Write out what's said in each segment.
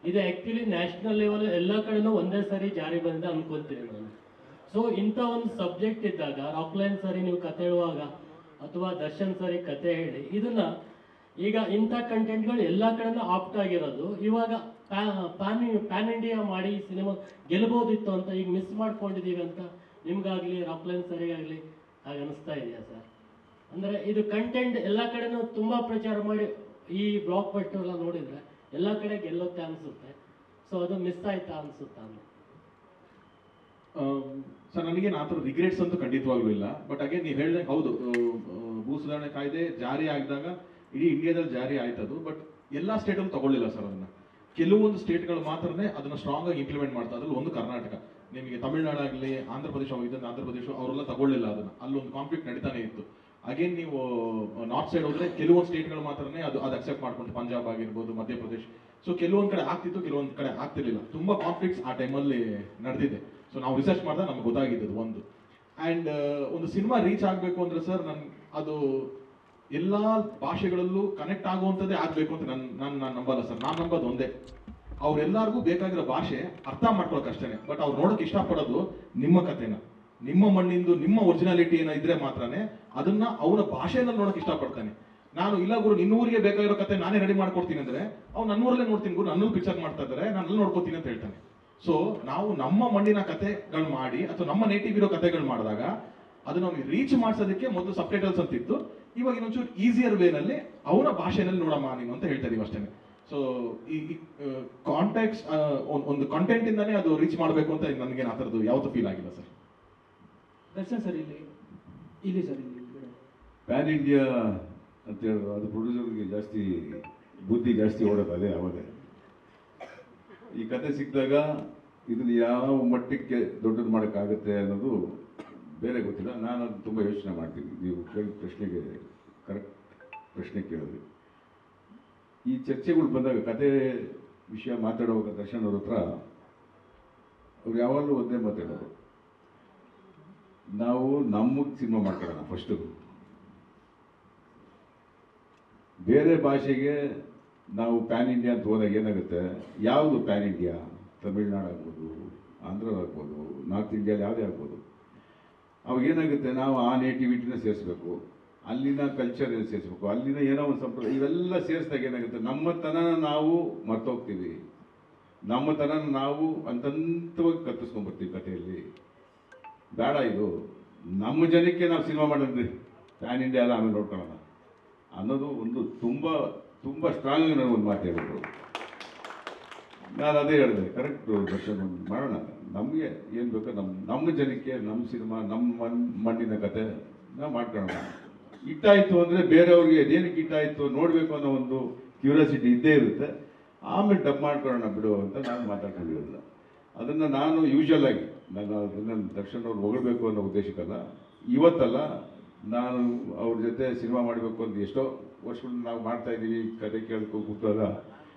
ಇದು actually national level ಎಲ್ಲ ಕಡೆನೂ ಒಂದೇ ಸಾರಿ ಜಾರಿ ಬಂದಿದೆ ಅನ್ಕೊಳ್ತೀನಿ ನಾನು. ಸೊ ಇಂಥ ಒಂದು ಸಬ್ಜೆಕ್ಟ್ ಇದ್ದಾಗ ರಾಕ್ಲೈನ್ ಸರಿ ನೀವು ಕತೆ ಹೇಳುವಾಗ ಅಥವಾ ದರ್ಶನ್ ಸರಿ ಕತೆ ಹೇಳಿ ಇದನ್ನ ಈಗ ಇಂಥ ಕಂಟೆಂಟ್ಗಳು ಎಲ್ಲ ಕಡೆನೂ ಆಪ್ಟ್ ಆಗಿರೋದು ಇವಾಗ ಪ್ಯಾನ್ ಇಂಡಿಯಾ ಮಾಡಿ ಸಿನಿಮಾ ಗೆಲ್ಬೋದಿತ್ತು ಅಂತ ಈಗ ಮಿಸ್ ಮಾಡ್ಕೊಂಡಿದ್ದೀವಿ ಅಂತ ನಿಮ್ಗಾಗ್ಲಿ ರಾಕ್ಲೈನ್ ಸರಿಗಾಗಲಿ ಹಾಗೆ ಅನಿಸ್ತಾ ಇದೆಯಾ ಸರ್? ಅಂದರೆ ಇದು ಕಂಟೆಂಟ್ ಎಲ್ಲ ಕಡೆನೂ ತುಂಬ ಪ್ರಚಾರ ಮಾಡಿ ಈ ಬ್ಲಾಕ್ ಬಸ್ಟರ್ ಎಲ್ಲ ನೋಡಿದರೆ ಎಲ್ಲ ಕಡೆ ಗೆಲ್ಲುತ್ತೆ ಅನಿಸುತ್ತೆ. ಸೊ ಅದು ಮಿಸ್ ಆಯ್ತಾ ಅನಿಸುತ್ತಾ? ಸರ್ ನನಗೇನು ಆ ಥರ ರಿಗ್ರೆಟ್ಸ್ ಅಂತೂ ಖಂಡಿತವಾಗ್ಲೂ ಇಲ್ಲ. ಬಟ್ ಅಗೇನ್ ನೀವು ಹೇಳಿದಂಗೆ ಹೌದು, ಭೂ ಸುಧಾರಣೆ ಕಾಯ್ದೆ ಜಾರಿ ಆಗಿದಾಗ ಇಡೀ ಇಂಡಿಯಾದಲ್ಲಿ ಜಾರಿ ಆಯ್ತದು. ಬಟ್ ಎಲ್ಲ ಸ್ಟೇಟಲ್ಲೂ ತಗೊಳ್ಳಿಲ್ಲ ಸರ್ ಅದನ್ನು. ಕೆಲವೊಂದು ಸ್ಟೇಟ್ಗಳು ಮಾತ್ರನೇ ಅದನ್ನು ಸ್ಟ್ರಾಂಗ್ ಆಗಿ ಇಂಪ್ಲಿಮೆಂಟ್ ಮಾಡ್ತಾ. ಅದ್ರಲ್ಲಿ ಒಂದು ಕರ್ನಾಟಕ. ನಿಮಗೆ ತಮಿಳ್ನಾಡಾಗಲಿ ಆಂಧ್ರ ಪ್ರದೇಶ ಇದನ್ನು ಆಂಧ್ರ ಪ್ರದೇಶ ಅವರೆಲ್ಲ ತಗೊಳ್ಳಿಲ್ಲ ಅದನ್ನು. ಅಲ್ಲೊಂದು ಕಾನ್ಫ್ಲಿಕ್ಟ್ ನಡೀತಾನೆ ಇತ್ತು. ಅಗೇನ್ ನೀವು ನಾರ್ತ್ ಸೈಡ್ ಹೋದ್ರೆ ಕೆಲವೊಂದು ಸ್ಟೇಟ್ಗಳು ಮಾತ್ರನೇ ಅದು ಅಕ್ಸೆಪ್ಟ್ ಮಾಡ್ಕೊಂಡು, ಪಂಜಾಬ್ ಆಗಿರ್ಬೋದು, ಮಧ್ಯಪ್ರದೇಶ್. ಸೊ ಕೆಲವೊಂದು ಕಡೆ ಆಗ್ತಿತ್ತು, ಕೆಲವೊಂದು ಕಡೆ ಆಗ್ತಿರ್ಲಿಲ್ಲ. ತುಂಬಾ ಕಾನ್ಫ್ಲಿಕ್ಟ್ಸ್ ಆ ಟೈಮಲ್ಲಿ ನಡೆದಿದೆ. ಸೊ ನಾವು ರಿಸರ್ಚ್ ಮಾಡಿದಾಗ ನಮ್ಗೆ ಗೊತ್ತಾಗಿದ್ದು ಒಂದು. ಆ್ಯಂಡ್ ಒಂದು ಸಿನಿಮಾ ರೀಚ್ ಆಗಬೇಕು ಅಂದ್ರೆ ಸರ್ ಅದು ಎಲ್ಲ ಭಾಷೆಗಳಲ್ಲೂ ಕನೆಕ್ಟ್ ಆಗುವಂಥದ್ದೇ ಆಗಬೇಕು ಅಂತ ನಾನು ನಂಬಲ್ಲ ಸರ್. ನಾನು ನಂಬೋದು ಒಂದೇ, ಅವ್ರೆಲ್ಲರಿಗೂ ಬೇಕಾಗಿರೋ ಭಾಷೆ ಅರ್ಥ ಮಾಡ್ಕೊಳಕ್ ಅಷ್ಟೇ. ಬಟ್ ಅವ್ರು ನೋಡೋಕೆ ಇಷ್ಟಪಡೋದು ನಿಮ್ಮ ಕಥೆನ, ನಿಮ್ಮ ಮಣ್ಣಿಂದು, ನಿಮ್ಮ ಒರಿಜಿನಾಲಿಟಿ ಏನೋ ಇದ್ರೆ ಮಾತ್ರನೇ ಅದನ್ನ ಅವನ ಭಾಷೆಯಲ್ಲಿ ನೋಡೋಕೆ ಇಷ್ಟಪಡ್ತಾನೆ. ನಾನು ಇಲ್ಲ ಗುರು ನಿನ್ನ ಊರಿಗೆ ಬೇಕಾಗಿರೋ ಕತೆ ನಾನೇ ರೆಡಿ ಮಾಡ್ಕೊಡ್ತೀನಿ ಅಂದ್ರೆ ಅವ್ನು ನನ್ನೂರಲ್ಲೇ ನೋಡ್ತೀನಿ ಗುರು, ನನ್ನೂ ಪಿಕ್ಚರ್ ಮಾಡ್ತಾ ಇದ್ದಾರೆ, ನಾನು ಅಲ್ಲಿ ನೋಡ್ಕೋತೀನಿ ಅಂತ ಹೇಳ್ತಾನೆ. ಸೊ ನಾವು ನಮ್ಮ ಮಣ್ಣಿನ ಕತೆಗಳು ಮಾಡಿ ಅಥವಾ ನಮ್ಮ ನೇಟಿವ್ ಇರೋ ಕತೆಗಳು ಮಾಡಿದಾಗ ಅದನ್ನ ಅವ್ನಿಗೆ ರೀಚ್ ಮಾಡಿಸೋದಕ್ಕೆ ಮೊದಲು ಸಬ್ಟೈಟಲ್ಸ್ ಅಂತ ಇತ್ತು. ಇವಾಗ ಇನ್ನೊಂಚೂರು ಈಸಿಯರ್ ವೇನಲ್ಲಿ ಅವನ ಭಾಷೆನಲ್ಲಿ ನೋಡಮ್ಮ ನೀನು ಅಂತ ಹೇಳ್ತಾ ಇದೀವಿ ಅಷ್ಟೇ. ಸೊ ಈ ಕಾಂಟ್ಯಾಕ್ಟ್ಸ್ ಒಂದು ಕಂಟೆಂಟ್ ಇಂದಾನೇ ಅದು ರೀಚ್ ಮಾಡಬೇಕು ಅಂತ ನನಗೆ ಆ ಥರದ್ದು ಯಾವತ್ತೂ ಫೀಲ್ ಆಗಿಲ್ಲ ಸರ್. ದರ್ಶನ್ ಸರ್ ಇಲ್ಲಿ ಸರ್ ಪ್ಯಾನ್ ಇಂಡಿಯಾ ಅಂತ ಹೇಳಿದ್ರು ಅದು ಪ್ರೊಡ್ಯೂಸರ್ಗೆ ಜಾಸ್ತಿ ಬುದ್ಧಿ ಜಾಸ್ತಿ ಓಡೋದು ಅದೇ ಅವಾಗ. ಈ ಕತೆ ಸಿಕ್ಕಿದಾಗ ಇದನ್ನು ಯಾವ ಮಟ್ಟಕ್ಕೆ ದೊಡ್ಡದು ಮಾಡೋಕ್ಕಾಗುತ್ತೆ ಅನ್ನೋದು ಬೇರೆ ಗೊತ್ತಿಲ್ಲ. ನಾನು ಅದು ತುಂಬ ಯೋಚನೆ ಮಾಡ್ತೀನಿ. ನೀವು ಕೇಳಿದ ಪ್ರಶ್ನೆಗೆ ಕರೆಕ್ಟ್ ಪ್ರಶ್ನೆ ಕೇಳಿದ್ರಿ. ಈ ಚರ್ಚೆಗಳು ಬಂದಾಗ ಕತೆ ವಿಷಯ ಮಾತಾಡುವಾಗ ದರ್ಶನ್ ಅವ್ರ ಹತ್ರ ಅವ್ರು ಯಾವಾಗಲೂ ಒಂದೇ ಮಾತಾಡೋರು, ನಾವು ನಮಗೆ ಸಿನಿಮಾ ಮಾಡ್ಕೊಳ್ಳೋಣ ಫಸ್ಟು. ಬೇರೆ ಭಾಷೆಗೆ ನಾವು ಪ್ಯಾನ್ ಇಂಡಿಯಾ ಅಂತ ಹೋದಾಗ ಏನಾಗುತ್ತೆ, ಯಾವುದು ಪ್ಯಾನ್ ಇಂಡಿಯಾ, ತಮಿಳ್ನಾಡು ಆಗ್ಬೋದು, ಆಂಧ್ರ ಆಗ್ಬೋದು, ನಾರ್ತ್ ಇಂಡಿಯಾದಲ್ಲಿ ಯಾವುದೇ ಆಗ್ಬೋದು. ಅವಾಗ ಏನಾಗುತ್ತೆ, ನಾವು ಆ ನೇಟಿವಿಟಿನ ಸೇರಿಸ್ಬೇಕು, ಅಲ್ಲಿನ ಕಲ್ಚರ್ ಸೇರಿಸ್ಬೇಕು, ಅಲ್ಲಿನ ಏನೋ ಒಂದು ಸಂಪ್ರದಾಯ, ಇವೆಲ್ಲ ಸೇರಿಸಿದಾಗ ಏನಾಗುತ್ತೆ, ನಮ್ಮತನ ನಾವು ಮರ್ತೋಗ್ತೀವಿ. ನಮ್ಮತನ ನಾವು ಹಂತವಾಗಿ ಕತ್ತಿಸ್ಕೊಂಡ್ಬರ್ತೀವಿ ಕಥೆಯಲ್ಲಿ. ಬೇಡ, ಇದು ನಮ್ಮ ಜನಕ್ಕೆ ನಾವು ಸಿನಿಮಾ ಮಾಡಿದ್ವಿ, ಪ್ಯಾನ್ ಇಂಡಿಯಾ ಎಲ್ಲ ಆಮೇಲೆ ನೋಡ್ಕೊಳ್ಳೋಣ ಅನ್ನೋದು ಒಂದು ತುಂಬ ತುಂಬ ಸ್ಟ್ರಾಂಗ್ ನನಗೊಂದು ಮಾತು ಹೇಳಿದ್ರು. ನಾನು ಅದೇ ಹೇಳಿದೆ, ಕರೆಕ್ಟು ದರ್ಶನ್, ಒಂದು ಮಾಡೋಣ, ನಮಗೆ ಏನು ಬೇಕೋ ನಮ್ಮ ಜನಕ್ಕೆ ನಮ್ಮ ಸಿನಿಮಾ, ನಮ್ಮ ಮಣ್ಣಿನ ಕತೆ ನಾವು ಮಾಡ್ಕೊಳ್ಳೋಣ. ಇಟ್ಟಾಯಿತು ಅಂದರೆ ಬೇರೆಯವ್ರಿಗೆ ಅದೇನಕ್ಕೆ ಇಟ್ಟಾಯಿತು ನೋಡಬೇಕು ಅನ್ನೋ ಒಂದು ಕ್ಯೂರಿಯಾಸಿಟಿ ಇದ್ದೇ ಇರುತ್ತೆ. ಆಮೇಲೆ ಡಬ್ ಮಾಡ್ಕೊಳ್ಳೋಣ ಬಿಡು ಅಂತ ನಾನು ಮಾತಾಡ್ಕೊಂಡಿರಲಿಲ್ಲ. ಅದನ್ನು ನಾನು ಯೂಶಲ್ ಆಗಿ ಅದನ್ನು ದರ್ಶನ್ ಅವ್ರು ಹೊಗಳ್ಬೇಕು ಅನ್ನೋ ಉದ್ದೇಶಕ್ಕಲ್ಲ, ಇವತ್ತಲ್ಲ, ನಾನು ಅವ್ರ ಜೊತೆ ಸಿನಿಮಾ ಮಾಡಬೇಕು ಅಂತ ಎಷ್ಟೋ ವರ್ಷಗಳು ನಾವು ಮಾಡ್ತಾಯಿದ್ದೀವಿ. ಕತೆ ಕೇಳ್ಕೊ ಕೂತಾಗ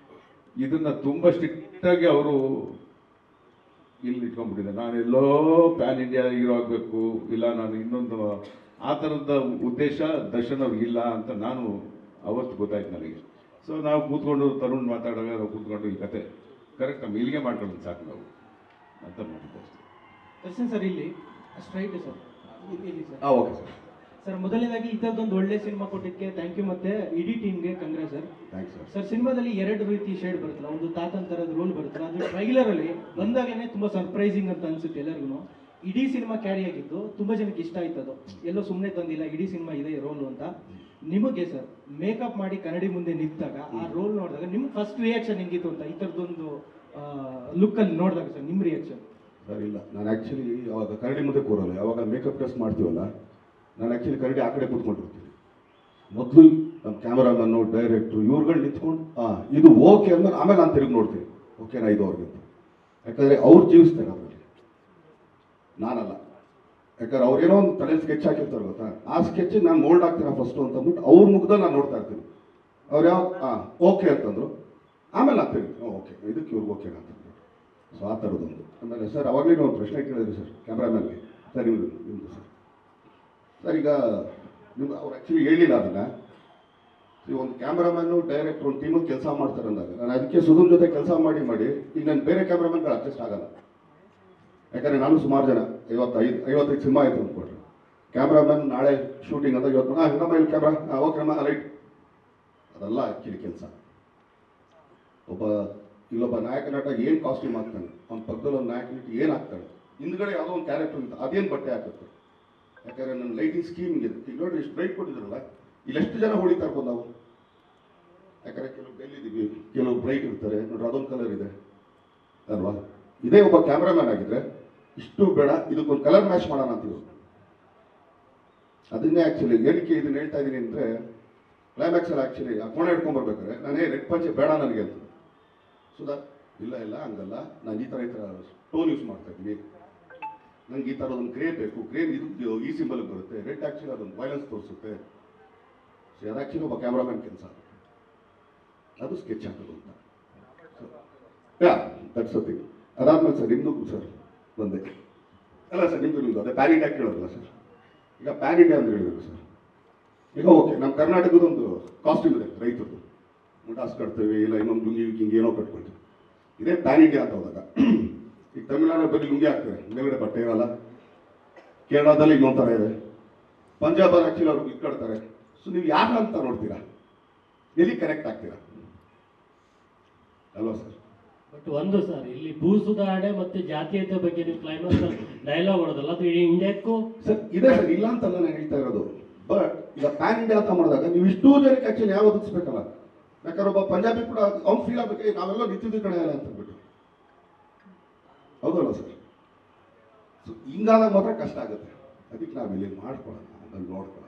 ಇದನ್ನು ತುಂಬ ಸ್ಟ್ರಿಕ್ಟಾಗಿ ಅವರು ಇಲ್ಲಿ ಇಟ್ಕೊಂಡ್ಬಿಟ್ಟಿದ್ದಾರೆ. ನಾನೆಲ್ಲೋ ಪ್ಯಾನ್ ಇಂಡಿಯಾ ಹೀರೋ ಆಗಬೇಕು, ಇಲ್ಲ ನಾನು ಇನ್ನೊಂದು ಆ ಥರದ ಉದ್ದೇಶ ದರ್ಶನ್ ಅವ್ರಿಗಿಲ್ಲ ಅಂತ ನಾನು ಅವತ್ತು ಗೊತ್ತಾಯ್ತು ನನಗೆ. ಸೊ ನಾವು ಕೂತ್ಕೊಂಡು ತರುಣ್ ಮಾತಾಡುವಾಗ ನಾವು ಕೂತ್ಕೊಂಡು ಈ ಕತೆ ಕರೆಕ್ಟ್ ನಮ್ಮ ಇಲ್ಲಿಗೆ ಮಾಡ್ಕೊಂಡು ಸಾಕು ನಾವು ಅಂತ ಮಾಡಿದ್ದೆ ಅಷ್ಟೇ. ದರ್ಶನ್ ಸರ್ ಇಲ್ಲಿ ಸ್ಟ್ರೈಟ್ ಸರ್, ಇಲ್ಲಿ ಸರ್. Okay sir. ಸರ್ ಮೊದಲನೇದಾಗಿ ಇಂಥದ್ದೊಂದು ಒಳ್ಳೆ ಸಿನಿಮಾ ಕೊಟ್ಟಿದ್ದಕ್ಕೆ ಥ್ಯಾಂಕ್ ಯು, ಮತ್ತೆ ಇಡೀ ಟೀಮ್ಗೆ congrats sir. Thanks sir. Sir ಸಿನಿಮಾದಲ್ಲಿ ಎರಡು ರೀತಿ ಶೇಡ್ ಬರುತ್ತಲ್ಲ, ಒಂದು ತಾತನ್ ಥರದ ರೋಲ್ ಬರುತ್ತಲ್ಲ, ಅದು ಟ್ರೈಲರ್ ಅಲ್ಲಿ ಬಂದಾಗಲೇ ತುಂಬಾ ಸರ್ಪ್ರೈಸಿಂಗ್ ಅಂತ ಅನ್ಸುತ್ತೆ ಎಲ್ಲರಿಗೂ. ಇಡೀ ಸಿನಿಮಾ ಕ್ಯಾರಿ ಆಗಿದ್ದು ತುಂಬಾ ಜನಕ್ಕೆ ಇಷ್ಟ ಆಯ್ತು. ಅದು ಎಲ್ಲೋ ಸುಮ್ಮನೆ ತಂದಿಲ್ಲ, ಇಡೀ ಸಿನಿಮಾ ಇದೆ ರೋಲ್ ಅಂತ. ನಿಮಗೆ ಸರ್ ಮೇಕಪ್ ಮಾಡಿ ಕನ್ನಡಿ ಮುಂದೆ ನಿಂತಾಗ ಆ ರೋಲ್ ನೋಡಿದಾಗ ನಿಮ್ಗೆ ಫಸ್ಟ್ ರಿಯಾಕ್ಷನ್ ಹೆಂಗಿತ್ತು ಅಂತ, ಈ ಥರದೊಂದು ಲುಕ್ಕಲ್ಲಿ ನೋಡಿದಾಗ ಸರ್ ನಿಮ್ಮ ರಿಯಾಕ್ಷನ್? ಸರ್ ಇಲ್ಲ, ನಾನು ಆ್ಯಕ್ಚುಲಿ ಅವಾಗ ಕರಡಿ ಮುಂದೆ ಕೂರಲ್ಲ, ಯಾವಾಗ ಮೇಕಪ್ ಟೆಸ್ಟ್ ಮಾಡ್ತೀವಲ್ಲ, ನಾನು ಆ್ಯಕ್ಚುಲಿ ಕರಡಿ ಆ ಕಡೆ ಕೂತ್ಕೊಂಡಿರ್ತೀನಿ. ಮೊದಲು ನಮ್ಮ ಕ್ಯಾಮರಾಮನ್ನು, ಡೈರೆಕ್ಟ್ರು ಇವ್ರುಗಳು ನಿಂತ್ಕೊಂಡು ಇದು ಓಕೆ ಅಂದ್ಮೇಲೆ ಆಮೇಲೆ ನಾನು ತಿರುಗಿ ನೋಡ್ತೀನಿ, ಓಕೆನಾ ಇದು ಅವ್ರಿಗೆ ಅಂತ. ಯಾಕಂದರೆ ಅವ್ರು ಜೀವಿಸ್ತಾರೆ ಅದರಲ್ಲಿ, ನಾನಲ್ಲ. ಯಾಕಂದ್ರೆ ಅವ್ರೇನೋ ಒಂದು ತಲೆ ಸ್ಕೆಚ್ ಹಾಕಿರ್ತಾರೆ ಗೊತ್ತಾ, ಆ ಸ್ಕೆಚ್ಗೆ ನಾನು ಮೋಲ್ಡ್ ಆಗ್ತೀನಿ ಫಸ್ಟು ಅಂತ ಅಂದ್ಬಿಟ್ಟು ಅವ್ರ ಮುಗ್ದಲ್ಲಿ ನಾನು ನೋಡ್ತಾ ಇರ್ತೀನಿ. ಅವ್ರು ಯಾವ ಓಕೆ ಅಂತಂದ್ರು, ಆಮೇಲೆ ಆಗ್ತೀನಿ ಓಕೆ ಇದಕ್ಕೆ ಇವ್ರಿಗೆ ಓಕೆನಾ ಅಂತಂದ್ರು. ಸೊ ಆ ಥರದೊಂದು. ಆಮೇಲೆ ಸರ್ ಅವಾಗಲೇ ಒಂದು ಪ್ರಶ್ನೆ ಕೇಳಿದ್ರಿ ಸರ್ ಕ್ಯಾಮ್ರಾಮನ್ಗೆ, ಸರ್ ನಿಮ್ಮದು ಸರ್ ಈಗ ನಿಮ್ಗೆ ಅವ್ರು ಆ್ಯಕ್ಚುಲಿ ಹೇಳಿಲ್ಲ ಅದನ್ನು. ಈ ಒಂದು ಕ್ಯಾಮ್ರಾಮನ್ನು ಡೈರೆಕ್ಟರ್ ಒಂದು ಟೀಮಿಗೆ ಕೆಲಸ ಮಾಡ್ತಾರೆ ಅಂದಾಗ ನಾನು ಅದಕ್ಕೆ ಸುಧನ್ ಜೊತೆ ಕೆಲಸ ಮಾಡಿ ಈಗ ನಾನು ಬೇರೆ ಕ್ಯಾಮ್ರಾಮನ್ಗಳು ಅಡ್ಜಸ್ಟ್ ಆಗಲ್ಲ. ಯಾಕಂದರೆ ನಾನು ಸುಮಾರು ಜನ 55 ಸಿನಿಮಾ ಆಯಿತು ಅಂದ್ಕೊಡ್ರಿ. ಕ್ಯಾಮ್ರಾಮನ್ ನಾಳೆ ಶೂಟಿಂಗ್ ಅಂತ ಇವತ್ತು ನಮ್ಮ ಇಲ್ಲಿ ಕ್ಯಾಮ್ರಾ ಓಕೆ ನಮ್ಮ ರೈಟ್, ಅದೆಲ್ಲ ಆ್ಯಕ್ಚುಲಿ ಕೆಲಸ. ಇಲ್ಲೊಬ್ಬ ನಾಯಕ ನಟ ಏನು ಕಾಸ್ಟ್ಯೂಮ್ ಹಾಕ್ತಾನೆ, ಅವ್ನ ಪಕ್ಕದಲ್ಲಿ ಒಂದು ನಾಯಕ ನಟ ಏನು ಹಾಕ್ತಾನೆ, ಹಿಂದ್ಗಡೆ ಯಾವುದೋ ಒಂದು ಕ್ಯಾರೆಕ್ಟರ್ ಅಂತ ಅದೇನು ಬಟ್ಟೆ ಹಾಕುತ್ತೆ. ಯಾಕಂದರೆ ನನ್ನ ಲೈಟಿಂಗ್ ಸ್ಕೀಮ್ ಇದೆ. ಈಗ ನೋಡ್ರಿ ಎಷ್ಟು ಬ್ರೈಟ್ ಕೊಟ್ಟಿದ್ರಲ್ಲ, ಇಲ್ಲಿ ಎಷ್ಟು ಜನ ಹೊಡಿತಾ ಇರ್ಬೋದು ನಾವು. ಯಾಕಂದರೆ ಕೆಲವು ಬೆಲ್ಲಿದ್ದೀವಿ, ಕೆಲವು ಬ್ರೈಟ್ ಇರ್ತಾರೆ ನೋಡ್ರಿ, ಅದೊಂದು ಕಲರ್ ಇದೆ ಅಲ್ವಾ. ಇದೇ ಒಬ್ಬ ಕ್ಯಾಮ್ರಾಮ್ಯಾನ್ ಆಗಿದ್ರೆ ಇಷ್ಟು ಬೇಡ, ಇದಕ್ಕೊಂದು ಕಲರ್ ಮ್ಯಾಚ್ ಮಾಡೋಣ ಅಂತೀವಿ. ಅದನ್ನೇ ಆ್ಯಕ್ಚುಲಿ ಏನಕ್ಕೆ ಇದನ್ನ ಹೇಳ್ತಾ ಇದ್ದೀನಿ ಅಂದರೆ, ಕ್ಲೈಮ್ಯಾಕ್ಸಲ್ಲಿ ಆ್ಯಕ್ಚುಲಿ ಆ ಕೋಣೆ ಹಿಡ್ಕೊಂಡ್ಬರ್ಬೇಕಾದ್ರೆ ನಾನೇ ರೆಡ್ ಪಂಚೆ ಬೇಡ ನನಗೆ ಅಂತ. ಸುಧಾ ಇಲ್ಲ ಹಂಗಲ್ಲ, ನಾನು ಈ ಥರ ಟೋನ್ ಯೂಸ್ ಮಾಡ್ತಾ ಇದ್ದೀನಿ, ನಂಗೆ ಈ ಥರದೊಂದು ಗ್ರೇ ಬೇಕು, ಗ್ರೇ ಇದು ಈ ಸಿಂಬಲ್ಗೆ ಬರುತ್ತೆ, ರೆಡ್ ಆ್ಯಕ್ಚುಲಿ ಅದೊಂದು ವೈಲೆನ್ಸ್ ತೋರಿಸುತ್ತೆ. ಸೊ ಅದು ಆ್ಯಕ್ಚುಲಿ ಒಬ್ಬ ಕ್ಯಾಮ್ರಾಮ್ಯಾನ್ ಕೆಲಸ, ಅದು ಸ್ಕೆಚ್ ಹಾಕೋದು ಅಂತ. Yeah that's the thing. ಅದಾದ್ಮೇಲೆ ಸರ್ ನಿಮ್ಮದು ಸರ್ ಬಂದೆ ಅಲ್ಲ ಸರ್, ನಿಮ್ಮದು ಅದೇ ಪ್ಯಾನ್ ಇಂಡಿಯಾ ಕೇಳೋದಲ್ಲ ಸರ್. ಈಗ ಪ್ಯಾನ್ ಇಂಡಿಯಾ ಅಂತ ಹೇಳಿದ್ರು ಸರ್. ಈಗ ಓಕೆ, ನಮ್ಮ ಕರ್ನಾಟಕದೊಂದು ಕಾಸ್ಟ್ಯೂಮ್ ಇದೆ ರೈತರದ್ದು, ಮುಟಾಸ್ ಕಟ್ತೇವೆ, ಇಲ್ಲ ಇನ್ನೊಂದು ಲುಂಗಿ ಗಿಂಗಿ ಏನೋ ಕಟ್ಕೊಳ್ತೀವಿ. ಇದೇ ಪ್ಯಾನ್ ಇಂಡಿಯಾ ಅಂತ ಹೋದಾಗ ಈಗ ತಮಿಳ್ನಾಡು ಬರೀ ಲುಂಗಿ ಹಾಕ್ತಾರೆ, ಮೇಲ್ಗಡೆ ಬಟ್ಟೆ ಇರಲ್ಲ. ಕೇರಳದಲ್ಲಿ ಇನ್ನೊಂದು ಥರ ಇದೆ, ಪಂಜಾಬಲ್ಲಿ ಆ್ಯಕ್ಚುಲಿ ಅವ್ರು ಇಟ್ಕೊಳ್ತಾರೆ. ಸೊ ನೀವು ಯಾರನ್ನ ಅಂತ ನೋಡ್ತೀರಾ, ಎಲ್ಲಿ ಕನೆಕ್ಟ್ ಆಗ್ತೀರಾ ಅಲ್ವಾ ಸರ್? ಬಟ್ ಒಂದು ಸರ್, ಇಲ್ಲಿ ಭೂ ಸುಧಾರಣೆ ಮತ್ತೆ ಜಾತೀಯತೆ ಬಗ್ಗೆ ನೀವು ಕ್ಲೈಮ್ಯಾಕ್ಸ್ ಡೈಲಾಗ್ ಹೊಡೋದಲ್ಲ, ಅದು ಇಡೀ ಇಂಡಿಯಾಕ್ಕೂ ಸರ್ ಇದೆ ಸರ್, ಇಲ್ಲ ಅಂತ ನಾನು ಹೇಳ್ತಾ ಇರೋದು. ಬಟ್ ಈಗ ಪ್ಯಾನ್ ಇಂಡಿಯಾ ಅಂತ ಮಾಡಿದಾಗ ನೀವು ಇಷ್ಟೂ ಜನಕ್ಕೆ ಆ್ಯಕ್ಚುಲಿ ಯಾವ ಒದಗಿಸ್ಬೇಕಲ್ಲ. ಯಾಕಂದ್ರೆ ಒಬ್ಬ ಪಂಜಾಬಿ ಕೂಡ ಅವ್ನು ಫೀಲ್ ಆಗ್ಬೇಕು, ನಾವೆಲ್ಲ ನಿಂತಿದ್ದು ಕಡೆ ಅಲ್ಲ ಅಂತ ಅಂದ್ಬಿಟ್ಟು, ಹೌದಲ್ಲ ಸರ್? ಸೊ ಹಿಂಗಾದಾಗ ಮಾತ್ರ ಕಷ್ಟ ಆಗುತ್ತೆ. ಅದಕ್ಕೆ ನಾವು ಇಲ್ಲಿ ಮಾಡ್ಕೊಳ್ಳೋಣ, ಅದನ್ನು ನೋಡ್ಕೊಳ್ಳೋಣ.